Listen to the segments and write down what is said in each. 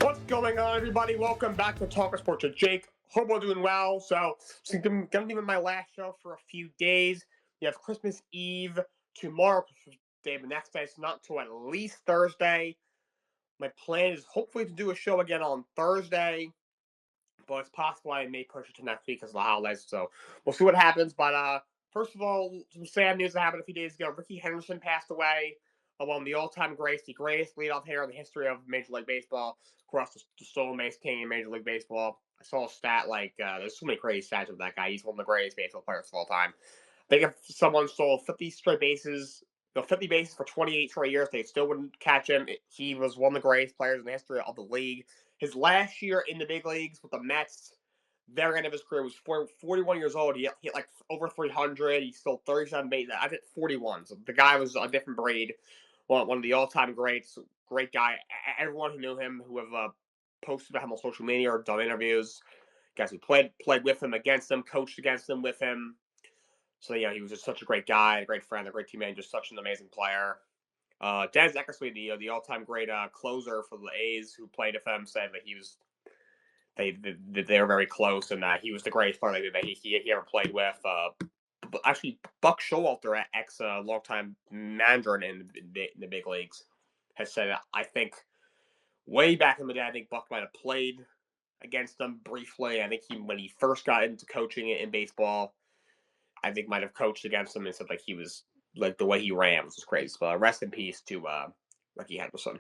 What's going on, everybody? Welcome back to Talkin Sports with Jake. Hope we're doing well. So I'm going to be my last show for a few days. You have Christmas Eve tomorrow, Christmas Day, the next day. It's not until at least Thursday. My plan is hopefully to do a show again on Thursday, but it's possible I may push it to next week because of the holidays. So we'll see what happens. But first of all, some sad news that happened a few days ago. Ricky Henderson passed away. One of the all-time greats, the greatest leadoff hitter in the history of Major League Baseball. Of course, the stolen base king in Major League Baseball. I saw a stat there's so many crazy stats with that guy. He's one of the greatest baseball players of all time. I think if someone stole 50 straight bases, 50 bases for 28 straight years, they still wouldn't catch him. He was one of the greatest players in the history of the league. His last year in the big leagues with the Mets, very end of his career, was 41 years old. He hit like over 300. He stole 37 bases. I hit 41. So the guy was a different breed. One of the all-time greats. Great guy. Everyone who knew him, who have posted about him on social media or done interviews, guys who played with him, against him, coached against him, with him. So yeah, he was just such a great guy, a great friend, a great teammate, just such an amazing player. Dennis Eckersley, the all-time great closer for the A's, who played with him, said that they were very close, and he was the greatest player that he ever played with. Actually, Buck Showalter, ex longtime manager in the big leagues, has said, I think way back in the day, I think Buck might have played against them briefly. I think when he first got into coaching in baseball, I think might have coached against him and said he was like the way he ran was crazy. But rest in peace to Ricky Henderson.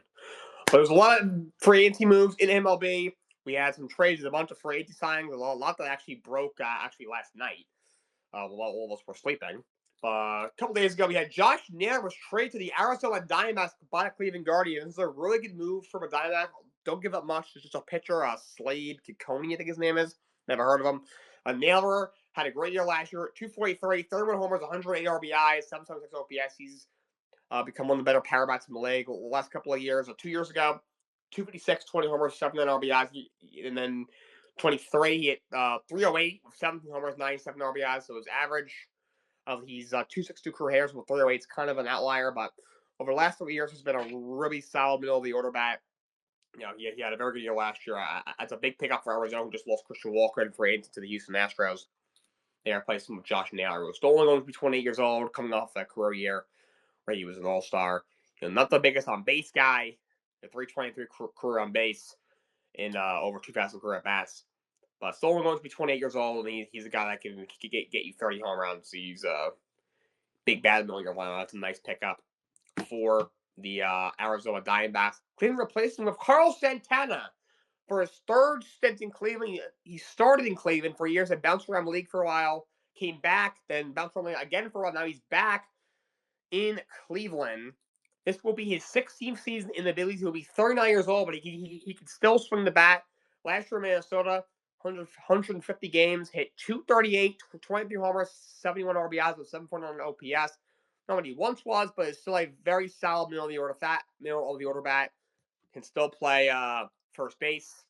But there's a lot of free agency moves in MLB. We had some trades, a bunch of free agency signings, a lot that actually broke last night while all of us were sleeping. A couple days ago, we had Josh Naylor was traded to the Arizona Diamondbacks by the Cleveland Guardians. This is a really good move from a Diamondback. Don't give up much. It's just a pitcher, Slade Kikoni, I think his name is. Never heard of him. Naylor had a great year last year, 243, 31 homers, 108 RBIs, 776 OPS. He's become one of the better power bats in the league the last couple of years. 2 years ago, 256, 20 homers, 79 RBIs, and then 23, he hit 308 with 17 homers, 97 RBIs. So his average he's 262 career hitters with 308 is kind of an outlier, but over the last 3 years, he's been a really solid middle of the order bat. He had a very good year last year. That's a big pickup for Arizona, who just lost Christian Walker and free agent to the Houston Astros. They replaced him with Josh Naylor, who's only going to be 28 years old, coming off that career year where he was an all-star. Not the biggest on-base guy, a 323 career on base in over 2,000 career at-bats. But still only going to be 28 years old, and he's a guy that can get you 30 home runs. So he's a big bat in the middle of your lineup. That's a nice pickup for the Arizona Diamondbacks. Cleveland replaced him with Carl Santana for his third stint in Cleveland. He started in Cleveland for years and bounced around the league for a while, came back, then bounced around again for a while. Now he's back in Cleveland. This will be his 16th season in the big leagues. He'll be 39 years old, but he can still swing the bat. Last year in Minnesota, 150 games, hit 238, 23 homers, 71 RBIs with 7.9 OPS. Not what he once was, but it's still a very solid middle of the order bat. Can still play first base.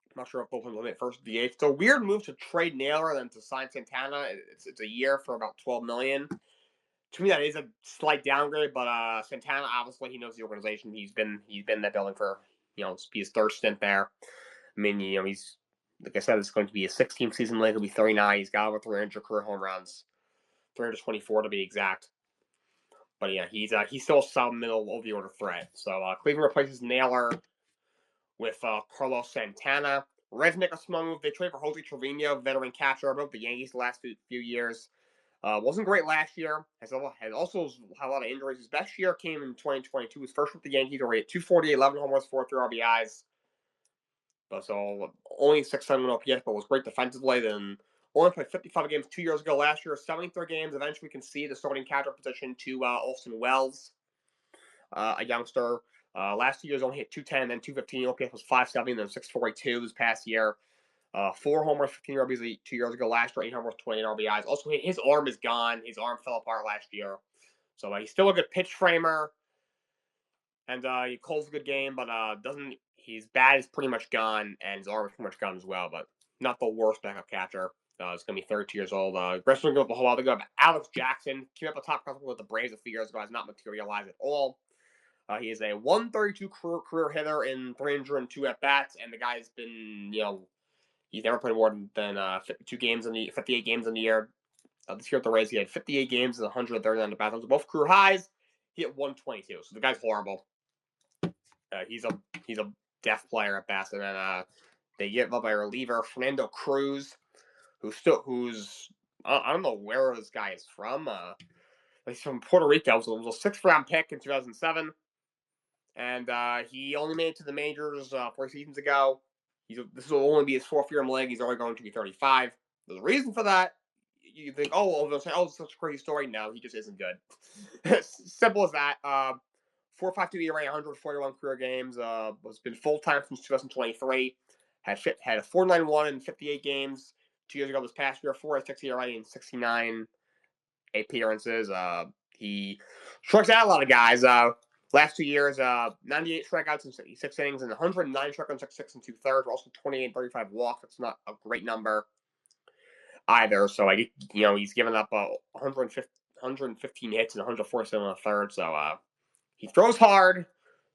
I'm not sure if both of them limit first DH. It's a weird move to trade Naylor and then to sign Santana. It's a year for about $12 million. To me, that is a slight downgrade, but Santana, obviously, he knows the organization. He's been in that building for his third stint there. I mean, he's, like I said, it's going to be a 16th season league. He'll be 39. He's got over 300 career home runs, 324 to be exact. But yeah, he's still some middle of the order threat. So Cleveland replaces Naylor with Carlos Santana. Reds make a small move. They trade for Jose Trevino, veteran catcher, both the Yankees the last few years. Wasn't great last year. Has also had a lot of injuries. His best year came in 2022. His first with the Yankees, where he had 248, 11 homers, 43 RBIs. But so only 671 OPS, but was great defensively. Then only played 55 games 2 years ago. Last year, 73 games. Eventually, can see the starting catcher position to Austin Wells, a youngster. Last 2 years only hit 210, then 215. OPS was 570, then 642 this past year. 4 homers, 15 RBIs 2 years ago. Last year, 8 homers, 28 RBIs. Also, his arm is gone. His arm fell apart last year. So he's still a good pitch framer. And he calls a good game, but doesn't. His bat is pretty much gone, and his arm is pretty much gone as well. But not the worst backup catcher. He's going to be 32 years old. Rest of them go up a whole while. They go up Alex Jackson. Came up a top prospect with the Braves a few years ago. Has not materialized at all. He is a 132 career hitter in 302 at bats, and the guy's been, he's never played more than 52 games 58 games in the year. This year at the Rays, he had 58 games and 139 at bats. Those are both career highs. He hit 122, so the guy's horrible. He's a deaf player at best, and then they give up a reliever, Fernando Cruz, who's I don't know where this guy is from. He's from Puerto Rico. So it was a 6th round pick in 2007, and he only made it to the majors 4 seasons ago. This will only be his 4th year in the league. He's only going to be 35. There's a reason for that. You think, they'll say, it's such a crazy story. No, he just isn't good. Simple as that. 4.52 ERA, 141 career games. Has been full time since 2023. Had a 4.91 in 58 games. 2 years ago, this past year, 4.6 ERA in 69 appearances. He strikes out a lot of guys. Last 2 years, 98 strikeouts in 66 innings and 109 strikeouts in 6 and 2/3. Also 28 and 35 walks. That's not a great number either. So he's given up 115 hits and 147 in the third. So he throws hard,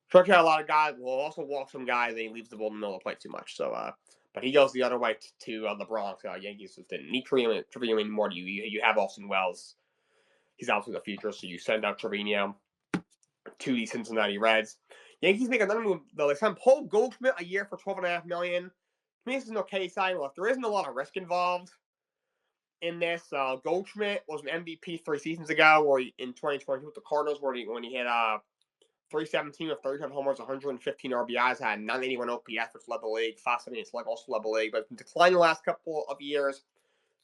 strikes out a lot of guys. Will also walk some guys, and he leaves the ball in the middle of the plate too much. So but he goes the other way to the Bronx. Yankees just didn't need Trevino anymore. You have Austin Wells. He's out in the future, so you send out Trevino to the Cincinnati Reds. Yankees make another move, though. They signed Paul Goldschmidt a year for $12.5 million. To me, this is an okay sign. Look, there isn't a lot of risk involved in this. Goldschmidt was an MVP 3 seasons ago, or in 2022 with the Cardinals, when he hit 317 with 35 homers, 115 RBIs, had 981 OPS, which led the league. 578 slug also led the league, but been declining the last couple of years.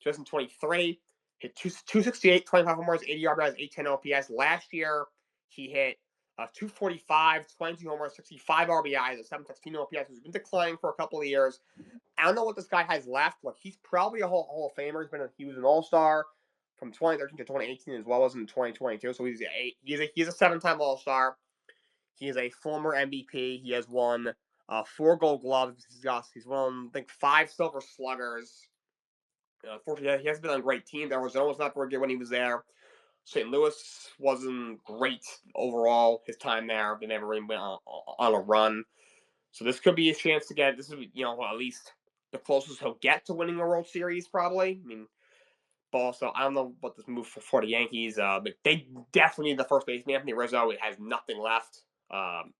2023, hit 268, 25 homers, 80 RBIs, 810 OPS. Last year, he hit 245, 22 homers, 65 RBIs, a 716 OPS. He's been declining for a couple of years. I don't know what this guy has left. Look, he's probably a Hall of Famer. He was an All-Star from 2013 to 2018, as well as in 2022. So he's a 7-time All-Star. He is a former MVP. He has won 4 Gold Gloves. He's won, I think, 5 Silver Sluggers. Unfortunately, he hasn't been on great teams. Arizona was not very good when he was there. St. Louis wasn't great overall his time there. They never really went on a run. So this could be a chance to get, this is, at least the closest he'll get to winning a World Series, probably. I mean, but also, I don't know what this move for the Yankees. But they definitely need the first baseman. Anthony Rizzo has nothing left.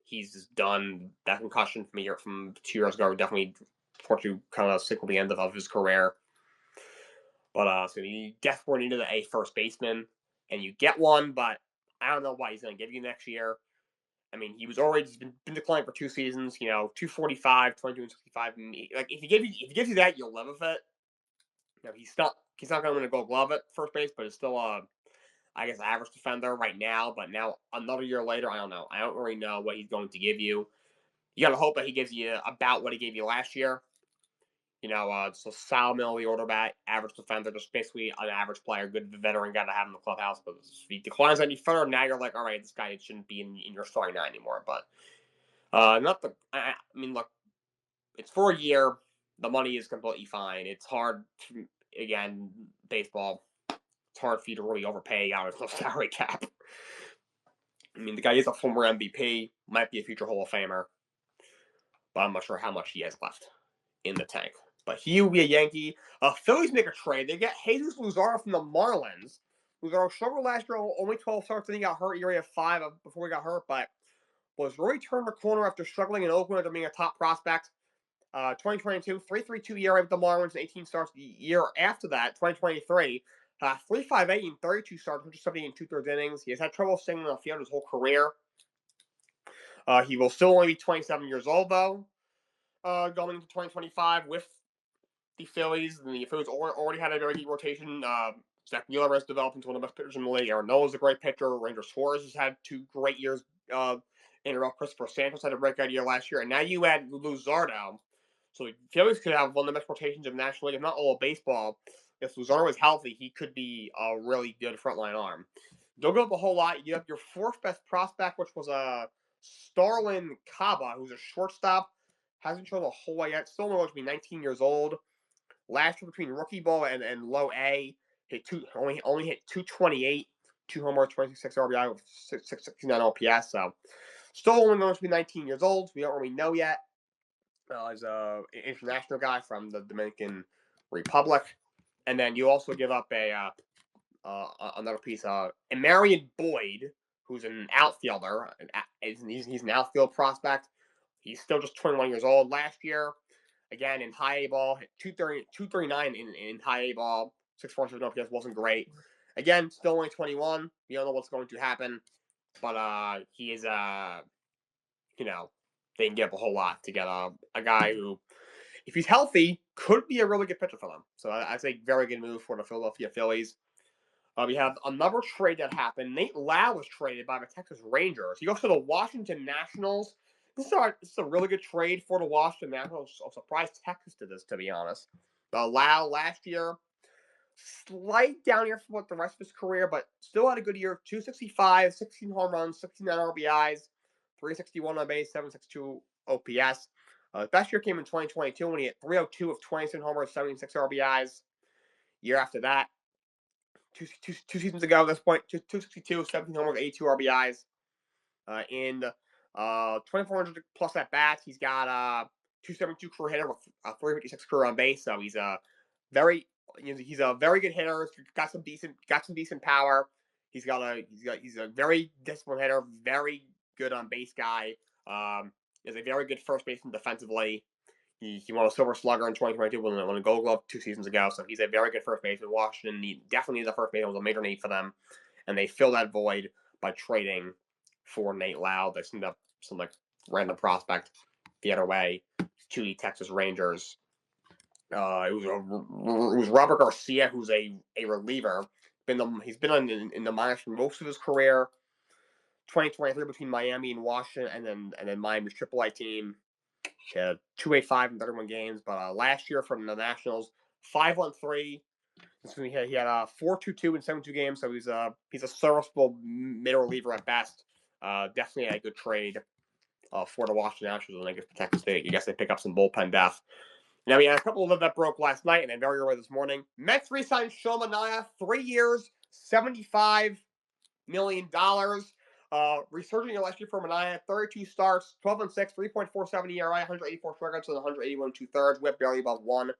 He's just done. That concussion from 2 years ago definitely fortunately kind of signaled the end of his career. But so you desperately needed a first baseman, and you get one, but I don't know what he's going to give you next year. I mean, he's been declining for 2 seasons. 245, 22 and 65. Like if he gives you that, you'll live with it. He's not going to win a Gold Glove at first base, but it's still I guess average defender right now. But now another year later, I don't know. I don't really know what he's going to give you. You got to hope that he gives you about what he gave you last year. Just a solid middle of the order bat, average defender, just basically an average player, good veteran guy to have in the clubhouse. But if he declines any further, now you're like, all right, this guy shouldn't be in your starting 9 anymore. But I mean, look, it's for a year. The money is completely fine. It's hard to, again, baseball. It's hard for you to really overpay out of the salary cap. I mean, the guy is a former MVP, might be a future Hall of Famer, but I'm not sure how much he has left in the tank. But he will be a Yankee. Phillies make a trade. They get Jesus Luzardo from the Marlins. Luzardo struggled last year, only 12 starts, and he got hurt. ERA of 5 before he got hurt, but was really turned the corner after struggling in Oakland after being a top prospect. 2022, 3.32 ERA with the Marlins, and 18 starts. The year after that, 2023, 3.58 in 32 starts, 170 in 2/3 innings. He has had trouble staying on the field his whole career. He will still only be 27 years old, though, going into 2025 with the Phillies. And the Phillies already had a very deep rotation. Zach Wheeler has developed into one of the best pitchers in the league. Aaron Nola is a great pitcher. Ranger Suarez has had 2 great years in a row. Christopher Santos had a breakout year last year. And now you add Luzardo. So the Phillies could have one of the best rotations of the National League, if not all of baseball. If Luzardo is healthy, he could be a really good frontline arm. Don't go up a whole lot. You have your 4th best prospect, which was Starlin Caba, who's a shortstop. Hasn't shown a whole lot yet. Still only to be 19 years old. Last year between rookie ball and low A, only hit 228, 2 homers, 26 RBI with 669 OPS. So Still only going to be 19 years old. We don't really know yet. He's an international guy from the Dominican Republic. And then you also give up another piece, Marion Boyd, who's an outfielder. He's an outfield prospect. He's still just 21 years old. Last year, again, in high A ball, hit 239 in high A ball. 6.47 OPS wasn't great. Again, still only 21. You don't know what's going to happen. But he is, they can give up a whole lot to get a guy who, if he's healthy, could be a really good pitcher for them. So I say very good move for the Philadelphia Phillies. We have another trade that happened. Nate Lau was traded by the Texas Rangers. He goes to the Washington Nationals. This is a really good trade for the Washington Nationals. I'm surprised Texas did this, to be honest. Lau last year, slight down year for the rest of his career, but still had a good year. 265, 16 home runs, 69 RBIs, 361 on base, 762 OPS. Best year came in 2022 when he hit 302 of 27 homers, 76 RBIs. Year after that, two seasons ago at this point, 262, 17 homers, 82 RBIs. In 2,400 plus at bats, he's got 272 career hitter with 356 career on base. So he's a very good hitter. Got some decent power. He's a very disciplined hitter. Very good on base guy. Is a very good first baseman defensively. He won a Silver Slugger in 2022 when a Gold Glove 2 seasons ago. So he's a very good first baseman. Washington definitely needs a first baseman. It was a major need for them, and they fill that void by trading for Nate Lau. They send up some random prospect the other way to the Texas Rangers. It was Robert Garcia, who's a reliever. He's been in the minors for most of his career. 2023 between Miami and Washington, and then Miami's AAA team. He had 285 in 31 games, but last year from the Nationals, 5-1-3. He had 4.22 in 72 games, so he's a serviceable middle reliever at best. Definitely a good trade for the Washington Nationals, and I guess Texas State. I guess they pick up some bullpen depth. Now, we had a couple of them that broke last night, and then very early this morning. Mets re-signed Shomania, 3 years, $75 million. Resurging last year for Mania, 32 starts, 12-6, 3.47 ERA, 184 strikeouts, and 181 2/3, whip barely above 1.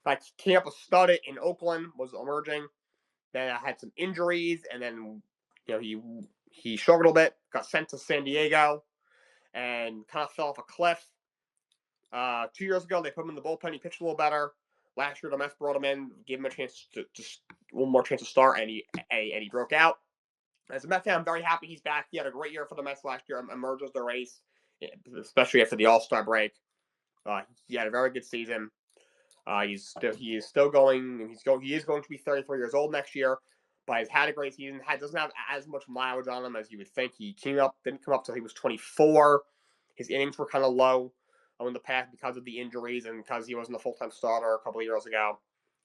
Like, came up a stud in Oakland, was emerging. Then had some injuries, and then he struggled a bit, got sent to San Diego, and kind of fell off a cliff. 2 years ago, they put him in the bullpen. He pitched a little better. Last year, the Mets brought him in, gave him a chance to just one more chance to start, and he broke out. As a Mets fan, I'm very happy he's back. He had a great year for the Mets last year. Emerged as their ace, especially after the All-Star break. He had a very good season. He is still going. He is going to be 33 years old next year, but he's had a great season. Doesn't have as much mileage on him as you would think. He didn't come up till he was 24. His innings were kind of low in the past because of the injuries and because he wasn't a full-time starter a couple of years ago.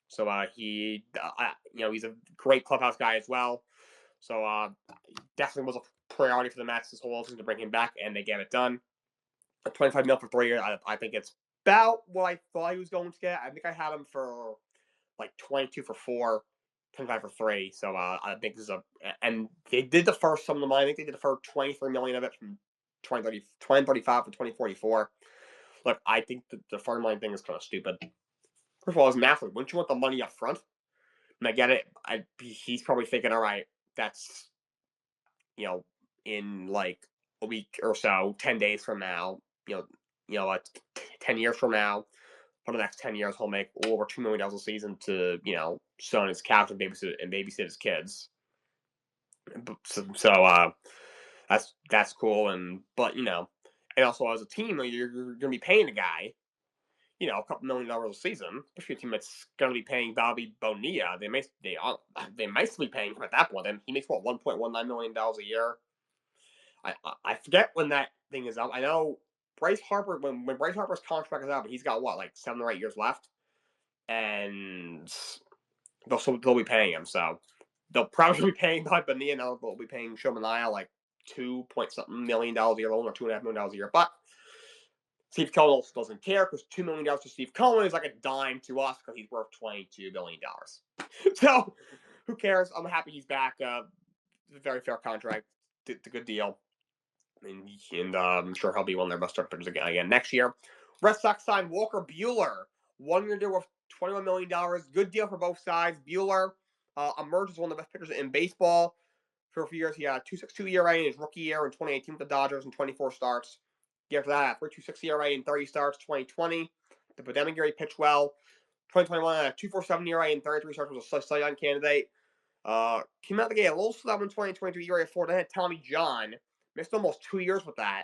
So he's a great clubhouse guy as well. So definitely was a priority for the Mets this whole season to bring him back, and they get it done. $25 million for 3 years. I think it's about what I thought he was going to get. I think I had him for 22 for 4, 25 for 3. So I think this is and they did defer some of the money. I think they did defer $23 million of it from 2035 to 2044. Look, I think the deferred money thing is kind of stupid. First of all, as an athlete, wouldn't you want the money up front? And I get it. He's probably thinking, all right, that's in a week or so, 10 days from now, 10 years from now, for the next 10 years, he'll make over $2 million a season to, sit on his couch and babysit his kids. So that's cool. But and also as a team, you're going to be paying a guy, a couple $1 million a season, especially a team that's going to be paying Bobby Bonilla. They might still be paying him at that point. And he makes $1.19 million a year. I forget when that thing is up. I know Bryce Harper, when Bryce Harper's contract is up, he's got 7 or 8 years left, and they'll be paying him. So they'll probably be paying Bobby Bonilla, and they'll be paying Shomania $2-point-something million a year, or $2.5 million a year. But Steve Cohen also doesn't care because $2 million to Steve Cohen is like a dime to us because he's worth $22 billion. So who cares? I'm happy he's back. Very fair contract. It's a good deal. and I'm sure he'll be one of their best starting pitchers again next year. Red Sox signed Walker Buehler, 1 year deal worth $21 million. Good deal for both sides. Buehler emerged as one of the best pitchers in baseball for a few years. He had a 2.62 ERA in his rookie year in 2018 with the Dodgers in 24 starts. After that, 3.26 ERA in 30 starts. 2020, the pandemic year he pitched well. 2021, a 2.47 ERA in 33 starts, was a Cy Young candidate. Came out the gate a little slow in 2022 ERA 4. Then had Tommy John. Missed almost 2 years with that.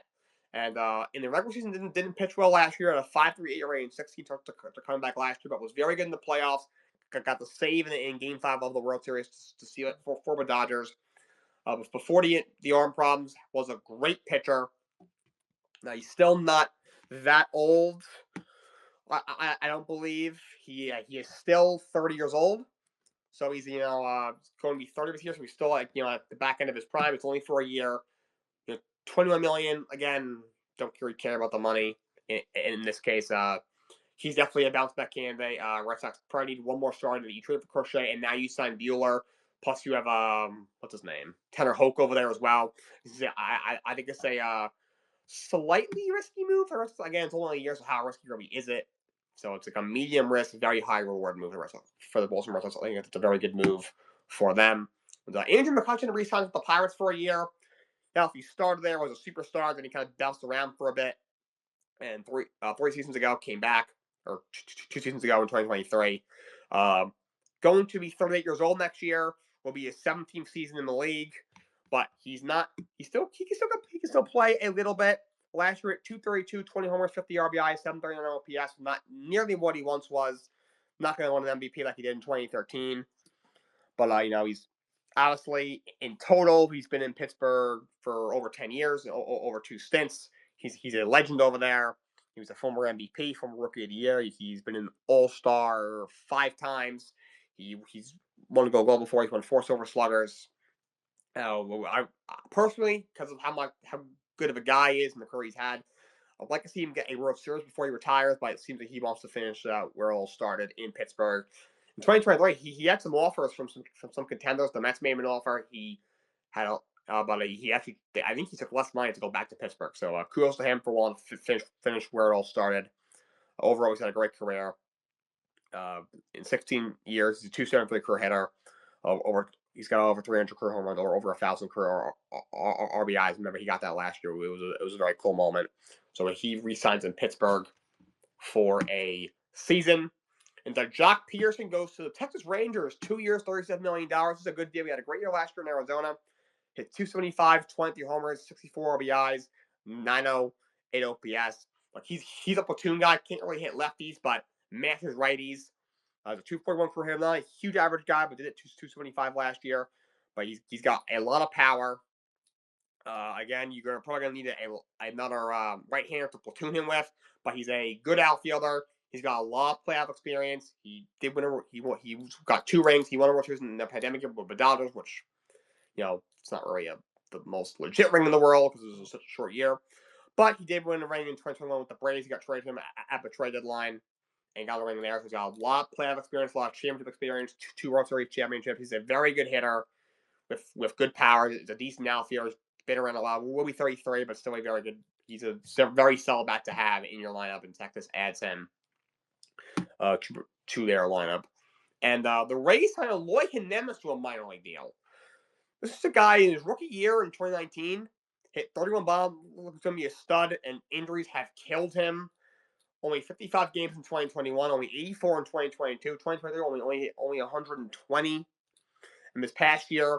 And in the regular season, didn't pitch well last year at a 5.3 ERA and 16 starts to come back last year, but was very good in the playoffs. Got the save in Game 5 of the World Series to seal it for the Dodgers. Before the arm problems, was a great pitcher. Now, he's still not that old. I don't believe. He is still 30 years old. So he's, going to be 30 this year. So he's still, at the back end of his prime. It's only for a year. 21 million. Again, don't really care about the money in this case. He's definitely a bounce back candidate. Red Sox probably need one more starter. You trade for Crochet, and now you sign Buehler. Plus, you have what's his name, Tanner Hoke over there as well. I think it's a slightly risky move. Again, it's only a year, so how risky really is it? So it's like a medium risk, very high reward move for the Baltimore Red Sox. I think it's a very good move for them. Andrew McCutchen re-signed with the Pirates for a year. Now, if he started there, was a superstar, then he kind of bounced around for a bit. And three seasons ago, came back, or 2 seasons ago in 2023. Going to be 38 years old next year. Will be his 17th season in the league, but he's not. He can still play a little bit. Last year at 232, 20 homers, 50 RBI, 739 OPS. Not nearly what he once was. Not going to win an MVP like he did in 2013. But he's obviously in total, he's been in Pittsburgh for over 10 years, over 2 stints. He's a legend over there. He was a former MVP, former Rookie of the Year. He's been an All-Star 5 times. He's won a Gold Glove before. He's won 4 Silver Sluggers. I personally, because of how good of a guy he is and the career he's had, I'd like to see him get a World Series before he retires, but it seems like he wants to finish where it all started in Pittsburgh. In 2023, he had some offers from some contenders. The Mets made him an offer. He had but he actually, I think he took less money to go back to Pittsburgh. So kudos to him for wanting to finish where it all started. Overall, he's had a great career. In 16 years, he's a 273 career hitter. He's got over 300 career home runs, or over 1,000 career RBIs. Remember, he got that last year. It was a very cool moment. So he re-signs in Pittsburgh for a season. And Jock Peterson goes to the Texas Rangers, 2 years, $37 million. This is a good deal. He had a great year last year in Arizona. Hit 275, 23 homers, 64 RBIs, 908 OPS. Like he's a platoon guy. Can't really hit lefties, but matches righties. The 241 for him, not a huge average guy, but did it 275 last year. But he's got a lot of power. Again, you're probably going to need another right-hander to platoon him with, but he's a good outfielder. He's got a lot of playoff experience. He did win he got 2 rings. He won a World Series in the pandemic with the Dodgers, which, it's not really the most legit ring in the world because it was such a short year. But he did win a ring in 2021 with the Braves. He got traded to him at the trade deadline and got a ring there. So he's got a lot of playoff experience, a lot of championship experience, 2 World Series championships. He's a very good hitter with good power. He's a decent outfielder. Been around a lot. Will be 33, but still a very good. He's a very solid bat to have in your lineup, and Texas adds him to their lineup. And the Rays signed Eloy Jimenez to a minor league deal. This is a guy in his rookie year in 2019, hit 31 bombs, looks going to be a stud, and injuries have killed him. Only 55 games in 2021, only 84 in 2022. 2023, only 120. And this past year,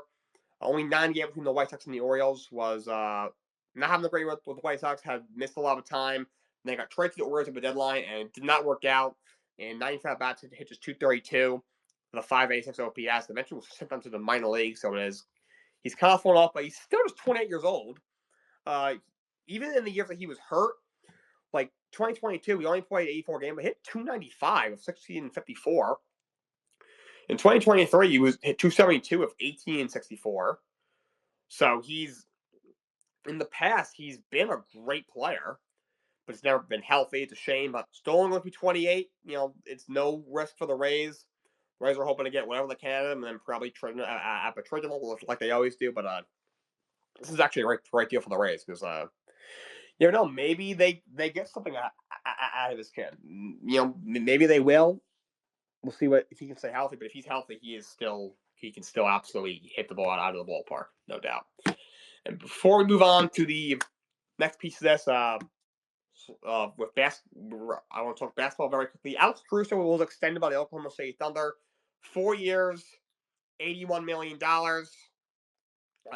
only 9 games between the White Sox and the Orioles, was not having a great with the White Sox, had missed a lot of time. And they got traded to the Orioles at the deadline, and it did not work out. And 95 bats, hit just 232 with a 5.86 OPS. Eventually was sent down to the minor league, so he's kind of fallen off, but he's still just 28 years old. Even in the years that he was hurt, like 2022, he only played 84 games, but hit 295 of 16 and 54. In 2023, he was hit 272 of 18 and 64. So in the past, he's been a great player, but he's never been healthy. It's a shame, but still only going to be 28. It's no risk for the Rays. The Rays are hoping to get whatever they can out of him and then probably trade him at the trade level like they always do. But This is actually a right deal for the Rays because you never know. Maybe they get something out of this kid. You know, maybe they will. We'll see what if he can stay healthy. But if he's healthy, he can still absolutely hit the ball out of the ballpark, no doubt. And before we move on to the next piece of this, with I want to talk basketball very quickly. Alex Caruso was extended by the Oklahoma City Thunder, 4 years, $81 million.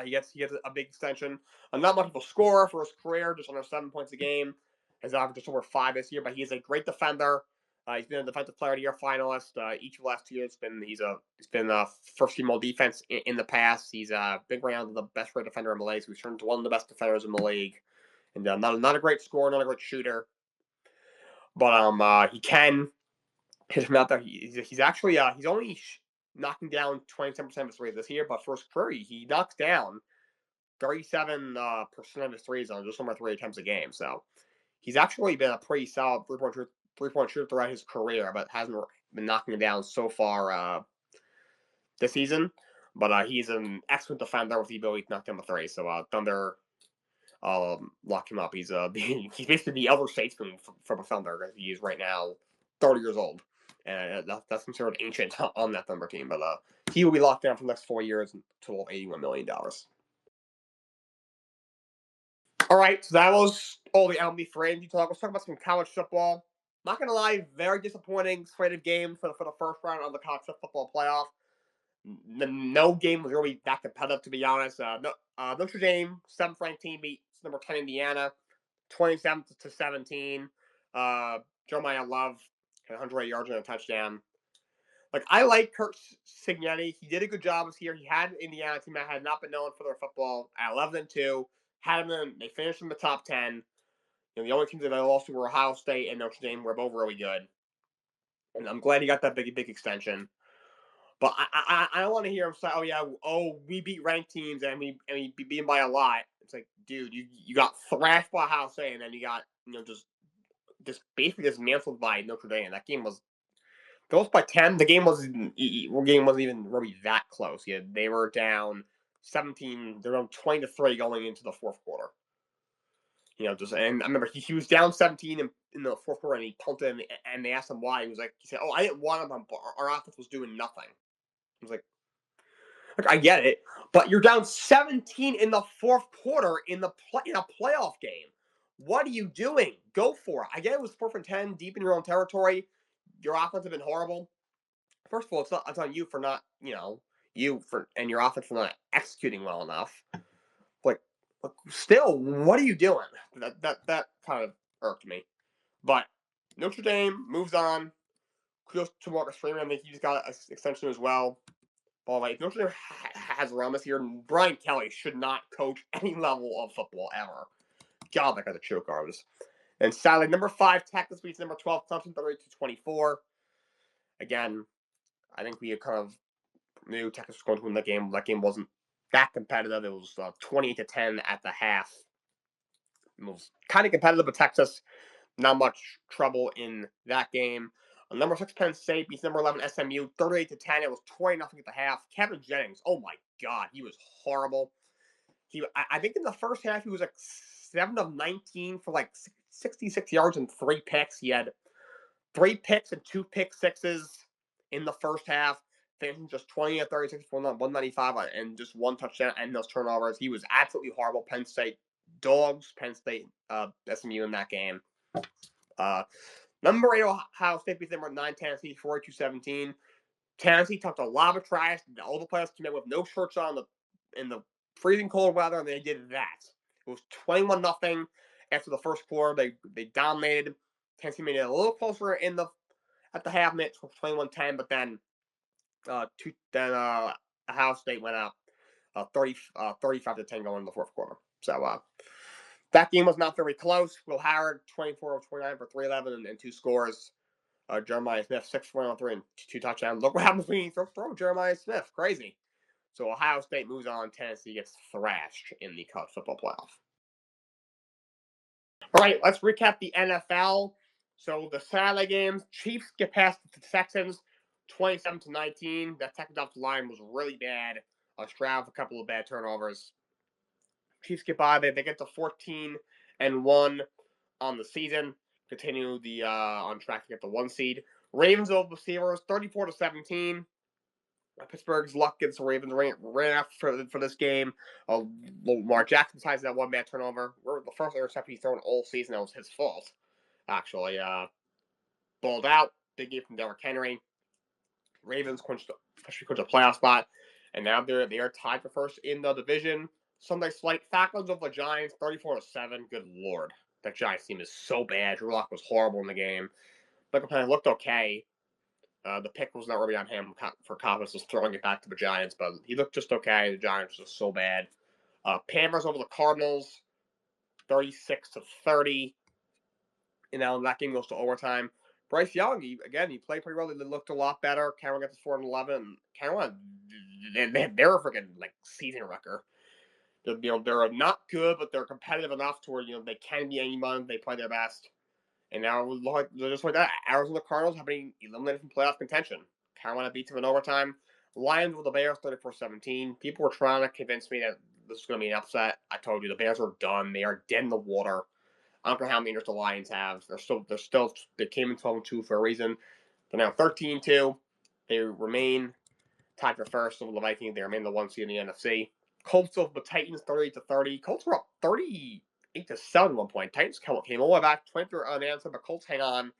He gets a big extension. Not much of a scorer for his career, just under 7 points a game. Has averaged just over 5 this year, but he is a great defender. He's been a Defensive Player of the Year finalist each of the last 2 years. He's been first team all defense in the past. He's been around the best rated defender in the league. So he's turned into one of the best defenders in the league, and not a great scorer, not a great shooter, but he can hit from out there. He's actually he's only knocking down 27% of his threes this year, but for his career he knocks down 37% of his threes on just over 3 attempts a game. So he's actually been a pretty solid three-point shooter throughout his career, but hasn't been knocking it down so far this season. But he's an excellent defender with the ability to knock down the three. So Thunder lock him up. He's he's basically the elder statesman from a Thunder as he is right now, 30 years old. And that's considered ancient on that Thunder team. But he will be locked down for the next 4 years, total of $81 million. All right, so that was all the MLB free agency talk. Let's talk about some college football. Not gonna lie, very disappointing slate of games for the first round of the college football playoff. No game was really that competitive, to be honest. Notre Dame, 7th ranked team, beat number 10 Indiana, 27-17. Jeremiah Love had 108 yards and a touchdown. Like, I like Kurt Signetti. He did a good job this year. He had an Indiana team that had not been known for their football at 11-2. They finished in the top 10. You know, the only teams that they lost to were Ohio State and Notre Dame, were both really good. And I'm glad he got that big extension. But I don't want to hear him say, we beat ranked teams and we beat them by a lot. It's like, dude, you got thrashed by Ohio State, and then you got just basically dismantled by Notre Dame. That game was lost by 10. The game wasn't even really that close. Yeah, they were down 17. They're down 20-3 going into the fourth quarter. And I remember he was down 17 in the fourth quarter, and he punted, and they asked him why. He said, I didn't want him. Our offense was doing nothing. I was like, I get it, but you're down 17 in the fourth quarter in a playoff game. What are you doing? Go for it. I get it was 4th and 10, deep in your own territory. Your offense has been horrible. First of all, it's on you for not, and your offense for not executing well enough. Like, still, what are you doing? That kind of irked me. But Notre Dame moves on. Kudos to Marcus Freeman. I think he just got an extension as well. But like, Notre Dame has around this year, Brian Kelly should not coach any level of football ever. God, that guy's a choke artist. And sadly, number 5 Texas beats number 12 Clemson 38-24. Again, I think we kind of knew Texas was going to win that game. That game wasn't that competitive. It was 28-10 at the half. It was kind of competitive, but Texas, not much trouble in that game. Number 6 Penn State beats number 11 SMU 38-10. It was 20-0 at the half. Kevin Jennings, oh my God, he was horrible. I think in the first half he was like 7 of 19 for like 66 yards and 3 picks. He had 3 picks and 2 pick sixes in the first half, finishing just 20-36 for 195 and just 1 touchdown and those turnovers. He was absolutely horrible. Penn State dogs. Penn State SMU in that game. Number 8 Ohio State beats number 9 Tennessee 42-17. Tennessee talked a lot of trash. All the players came in with no shirts on in the freezing cold weather, and they did that. It was 21-0 after the first quarter. They dominated. Tennessee made it a little closer at the half minute, 21-10, but then Ohio State went up 35-10 going in the fourth quarter. So that game was not very close. Will Howard, 24 of 29 for 311 and 2 scores. Jeremiah Smith, 6 for 3 and 2 touchdowns. Look what happens when you throw Jeremiah Smith. Crazy. So Ohio State moves on. Tennessee gets thrashed in the college football playoff. All right, let's recap the NFL. So the Saturday games, Chiefs get past the Texans 27-19. That Texans offensive line was really bad. Stroud, a couple of bad turnovers. Chiefs get by. They get to 14-1 on the season. Continue the on track to get the 1 seed. Ravens over the Steelers, 34-17. Pittsburgh's luck against the Ravens ran out for this game. Lamar Jackson decides that one bad turnover. The first interception he's thrown all season, that was his fault. Actually, balled out. Big game from Derrick Henry. Ravens clinched a playoff spot, and now they are tied for first in the division. Sunday slate: Falcons over the Giants, 34-7. Good lord, that Giants team is so bad. Drew Lock was horrible in the game. Michael looked okay. The pick was not really on him for Cobbs was throwing it back to the Giants, but he looked just okay. The Giants were just so bad. Panthers over the Cardinals, 36-30. And that game goes to overtime. Bryce Young, he played pretty well. They looked a lot better. Carolina gets 4-11. Carolina, they're a freaking season wrecker. They're not good, but they're competitive enough to where they can be anyone. They play their best. And now, just like that, Arizona Cardinals have been eliminated from playoff contention. Carolina beats them in overtime. Lions with the Bears, 34-17. People were trying to convince me that this was going to be an upset. I told you, the Bears are done. They are dead in the water. I don't care how many injuries the Lions have. They came in 12-2 for a reason. They're now 13-2. They remain tied for first over the Vikings. They remain the 1 seed in the NFC. Colts over the Titans, 38-30. Colts were up 38-7 at one point. Titans came all the way back, 23 unanswered, but Colts hang on.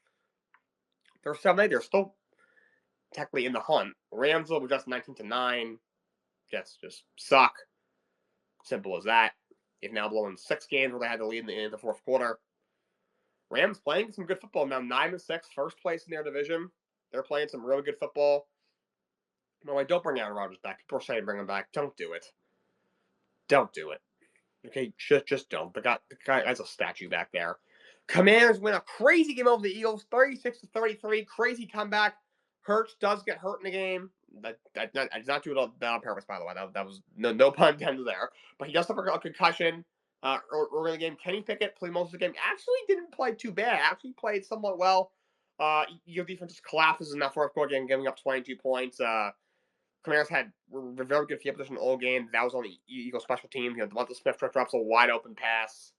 They're 7-8. They're still technically in the hunt. Rams over just 19-9. Jets just suck. Simple as that. They've now blown 6 games where they had to lead in the fourth quarter. Rams playing some good football now, 9-6, first place in their division. They're playing some really good football. No, I don't bring Aaron Rodgers back. People are saying bring him back. Don't do it. Don't do it. Okay, just don't. The guy has a statue back there. Commanders win a crazy game over the Eagles, 36-33. Crazy comeback. Hurts does get hurt in the game. I did not do that on purpose, by the way. That was no pun intended there. But he does suffer a concussion early in the game. Kenny Pickett played most of the game. Actually didn't play too bad. Actually played somewhat well. Your defense just collapses in that fourth quarter game, giving up 22 points. Commanders had very good field position all game. That was on the Eagles special team. Devonta Smith drops a wide open pass,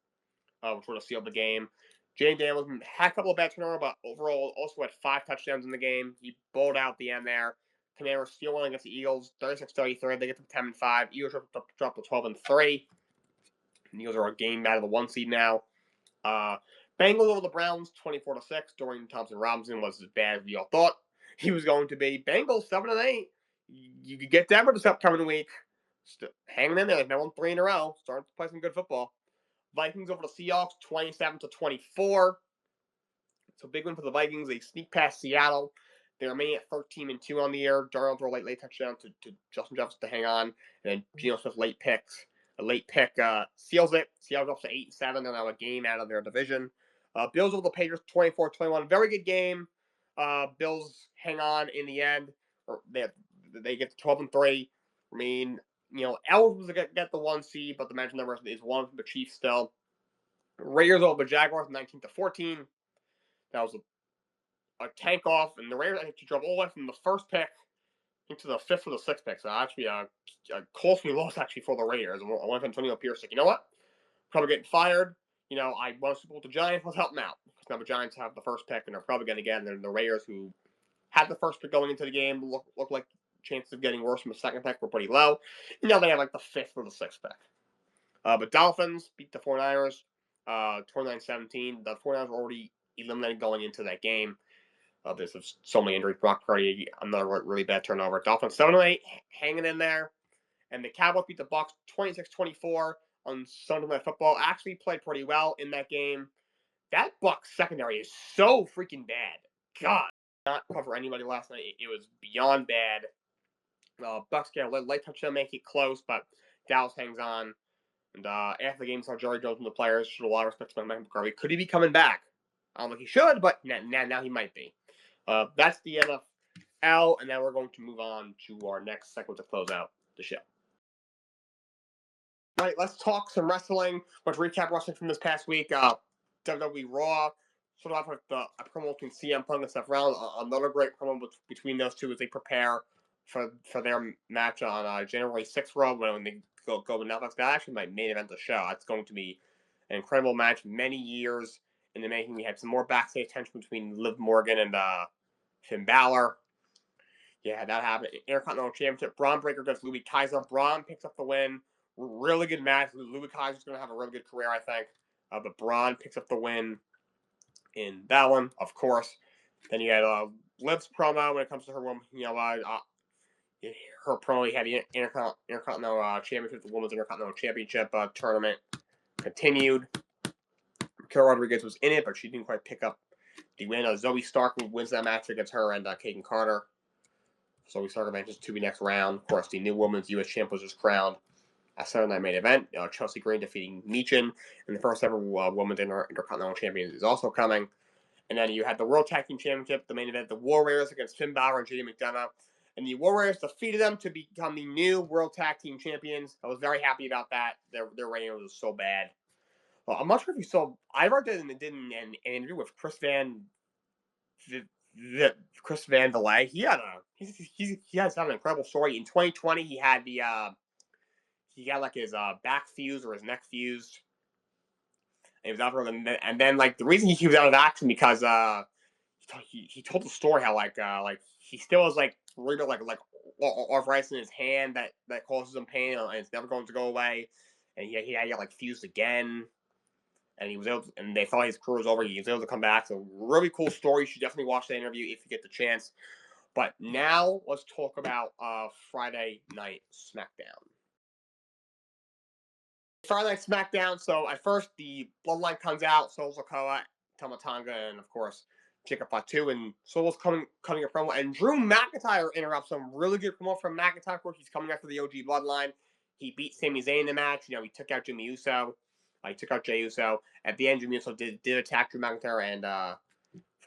which would have sealed the game. Jay Daniels had a couple of bad turnovers, but overall also had 5 touchdowns in the game. He bowled out the end there. Commanders still winning against the Eagles, 36-33. They get to 10-5. Eagles drop to 12-3. The Eagles are a game out of the 1 seed now. Bengals over the Browns, 24-6. Dorian Thompson-Robinson was as bad as we all thought he was going to be. Bengals 7-8. You could get Denver this upcoming week. Still hanging in there. They've now won 3 in a row. Starting to play some good football. Vikings over the Seahawks, 27-24. So big win for the Vikings. They sneak past Seattle. They remain at 13-2 on the year. Darnold throw a late touchdown to Justin Jefferson to hang on. And then Geno Smith late pick seals it. Seattle drops to 8-7. They're now a game out of their division. Bills over the Patriots, 24-21. Very good game. Bills hang on in the end. They get to 12-3. I mean, eligible to get the 1 seed, but the magic number is 1 from the Chiefs still. Raiders over the Jaguars, 19-14. That was a tank off, and the Raiders actually drove all the way from the first pick into the 5th or the 6th pick. So actually a costly loss actually for the Raiders. I went for Antonio Pierce, like, you know what? Probably getting fired. I want to support the Giants. Let's help them out. Because now the Giants have the first pick, and they're probably going to get the Raiders, who had the first pick going into the game, look like chances of getting worse from the second pick were pretty low. Now they have the 5th or the 6th pick. But Dolphins beat the 49ers 29-17. The 49ers were already eliminated going into that game. There's so many injuries. Brock Purdy, another really bad turnover. Dolphins 7-8, hanging in there. And the Cowboys beat the Bucs 26-24 on Sunday Night Football. Actually played pretty well in that game. That Bucs secondary is so freaking bad. God. Not cover anybody last night. It was beyond bad. Bucs get a late touchdown, make it close, but Dallas hangs on. And after the game, saw Jerry Jones from the players. Showed a lot of respect to Mike McCarthy. Could he be coming back? I don't think he should, but now he might be. That's the NFL, and now we're going to move on to our next segment to close out the show. All right, let's talk some wrestling. Let's recap wrestling from this past week. WWE Raw. Sort of with a promo between CM Punk and Seth Rollins. Another great promo between those two as they prepare for their match on January 6th Raw when they go to Netflix. That actually my main event of the show. That's going to be an incredible match. Many years in the making. We had some more backstage tension between Liv Morgan and Finn Balor. Yeah, that happened. Intercontinental Championship. Braun Breaker against Louis Kaiser. Braun picks up the win. Really good match. Louis Kaiser's going to have a really good career, I think. But Braun picks up the win in that one, of course. Then you had Liv's promo when it comes to her woman. Her promo. You had the Intercontinental Championship, the Women's Intercontinental Championship tournament continued. Carol Rodriguez was in it, but she didn't quite pick up the win. Zoe Stark wins that match against her and Kaden Carter. Zoe Stark advances to the next round. Of course, the new Women's U.S. Champ was just crowned at Saturday Night Main Event. Chelsea Green defeating Michin, and the first ever Women's Intercontinental Champion is also coming. And then you had the World Tag Team Championship, the main event, the Warriors against Finn Balor and JD McDonough. And the Warriors defeated them to become the new World Tag Team Champions. I was very happy about that. Their reign was so bad. Well, I'm not sure if you saw. I did an interview with Chris Van Delay. He has an incredible story. In 2020, he had like his back fused or his neck fused. And he was out for and then like the reason he was out of action because he told the story how like he still has like real like arthritis in his hand that causes him pain and it's never going to go away. And he had to get like fused again. And he was able to, and they thought his career was over. He was able to come back. So really cool story. You should definitely watch the interview if you get the chance. But now let's talk about Friday Night SmackDown. Friday Night SmackDown. So at first the Bloodline comes out. Solo Sikoa, Tama Tonga, and of course Jacob Fatu. And Solo's cutting a promo. And Drew McIntyre interrupts some really good promo from McIntyre. Of course, he's coming after the OG Bloodline. He beat Sami Zayn in the match. He took out Jimmy Uso. He took out Jey Uso. At the end, Jimmy Uso did attack Drew McIntyre,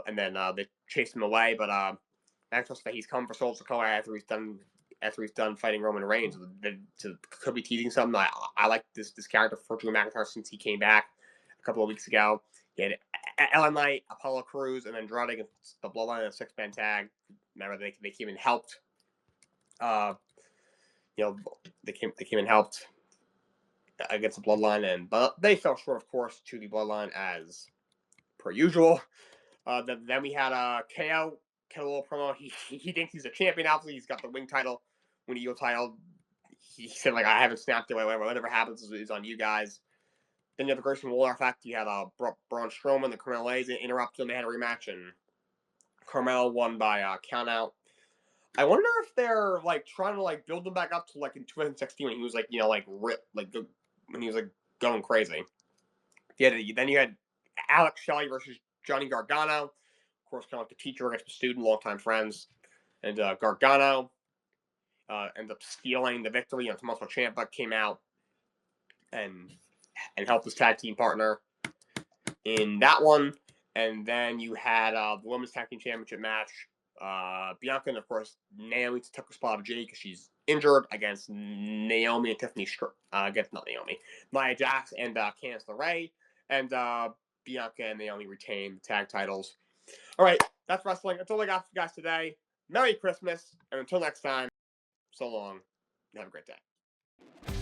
and then they chased him away. But McIntyre said he's coming for Solo Sikoa after he's done fighting Roman Reigns. Could be teasing something. I like this character for Drew McIntyre since he came back a couple of weeks ago. He had LA Knight, Apollo Crews, and then Andrade against the Bloodline in a 6-man tag. Remember, they came and helped. They came and helped against the Bloodline, but they fell short, of course, to the Bloodline as per usual. Then we had KO. KO promo. He thinks he's a champion. Obviously, he's got the wing title, win the Eagle title. He said like I haven't snapped it. Whatever happens is on you guys. Then you have the Grayson Waller effect. You had Braun Strowman, the Carmelo Hayes interrupt them. They had a rematch, and Carmelo won by count out. I wonder if they're like trying to like build him back up to like in 2016 when he was like when he was like going crazy. Then you had Alex Shelley versus Johnny Gargano. Of course, kind of like the teacher against the student, longtime friends. And Gargano ended up stealing the victory. Tommaso Ciampa came out and helped his tag team partner in that one. And then you had the Women's Tag Team Championship match. Bianca and, of course, Naomi took the spot of Jade because she's injured against Naomi and Tiffany against not Naomi, Nia Jax and Candice LeRae. And Bianca and Naomi retain the tag titles. All right, that's wrestling. That's all I got for you guys today. Merry Christmas, and until next time, so long, and have a great day.